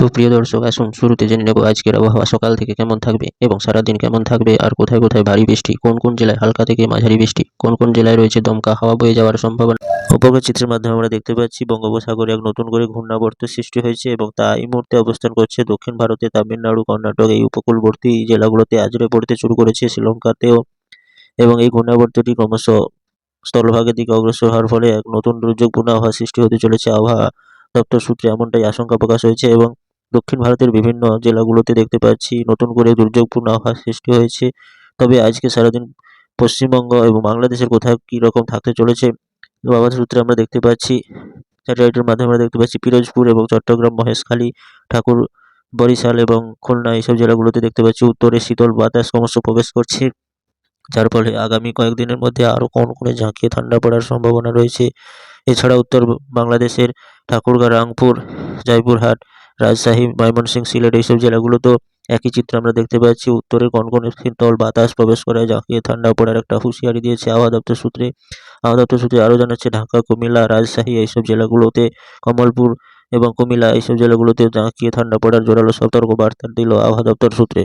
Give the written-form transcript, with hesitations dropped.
সুপ্রিয় দর্শক, আসুন শুরুতে জেনে নেব আজকের আবহাওয়া সকাল থেকে কেমন থাকবে এবং সারাদিন কেমন থাকবে, আর কোথায় কোথায় ভারী বৃষ্টি, কোন কোন জেলায় হালকা থেকে মাঝারি বৃষ্টি, কোন কোন জেলায় রয়েছে দমকা হাওয়া বয়ে যাওয়ার সম্ভাবনা। উপগ্রহ চিত্রের মাধ্যমে আমরা দেখতে পাচ্ছি বঙ্গোপসাগরে এক নতুন করে ঘূর্ণাবর্ত সৃষ্টি হয়েছে এবং তা এই মুহূর্তে অবস্থান করছে দক্ষিণ ভারতে তামিলনাড়ু, কর্ণাটক এই উপকূলবর্তী জেলাগুলোতে আছড়ে পড়তে শুরু করেছে, শ্রীলঙ্কাতেও। এবং এই ঘূর্ণাবর্তটি ক্রমশ স্থলভাগের দিকে অগ্রসর হওয়ার ফলে এক নতুন দুর্যোগপূর্ণ আবহাওয়া সৃষ্টি হতে চলেছে। আবহাওয়া দপ্তর সূত্রে এমনটাই আশঙ্কা প্রকাশ হয়েছে এবং দক্ষিণ ভারতের বিভিন্ন জেলাগুলোতে দেখতে পাচ্ছি নতুন করে দুর্যোগপূর্ণ আবহাওয়া সৃষ্টি হয়েছে। তবে আজকে সারাদিন পশ্চিমবঙ্গ এবং বাংলাদেশের কোথায় কী রকম থাকতে চলেছে আবহাওয়া সূত্রে আমরা দেখতে পাচ্ছি, স্যাটেলাইটের মাধ্যমে আমরা দেখতে পাচ্ছি পিরোজপুর এবং চট্টগ্রাম, মহেশখালী, ঠাকুর, বরিশাল এবং খুলনা এইসব জেলাগুলোতে দেখতে পাচ্ছি উত্তরে শীতল বাতাস ক্রমশ প্রবেশ করছে, যার ফলে আগামী কয়েকদিনের মধ্যে আরও কনকনে ঝাঁকিয়ে ঠান্ডা পড়ার সম্ভাবনা রয়েছে। এছাড়া উত্তর বাংলাদেশের ঠাকুরগাঁও, রাংপুর, জয়পুরহাট, রাজশাহী, ময়মনসিংহ, সিলেট এইসব জেলাগুলোতেও একই চিত্র আমরা দেখতে পাচ্ছি। উত্তরে কনকনে শীতল বাতাস প্রবেশ করায় ঝাঁকিয়ে ঠান্ডা পড়ার একটা হুঁশিয়ারি দিয়েছে আবহাওয়া দপ্তর সূত্রে। আবহাওয়া দপ্তর সূত্রে আরও জানাচ্ছে ঢাকা, কুমিল্লা, রাজশাহী এইসব জেলাগুলোতে, কমলপুর এবং কুমিল্লা এইসব জেলাগুলোতে ঝাঁকিয়ে ঠান্ডা পড়ার জোরালো সতর্ক বার্তা দিল আবহাওয়া দপ্তর সূত্রে।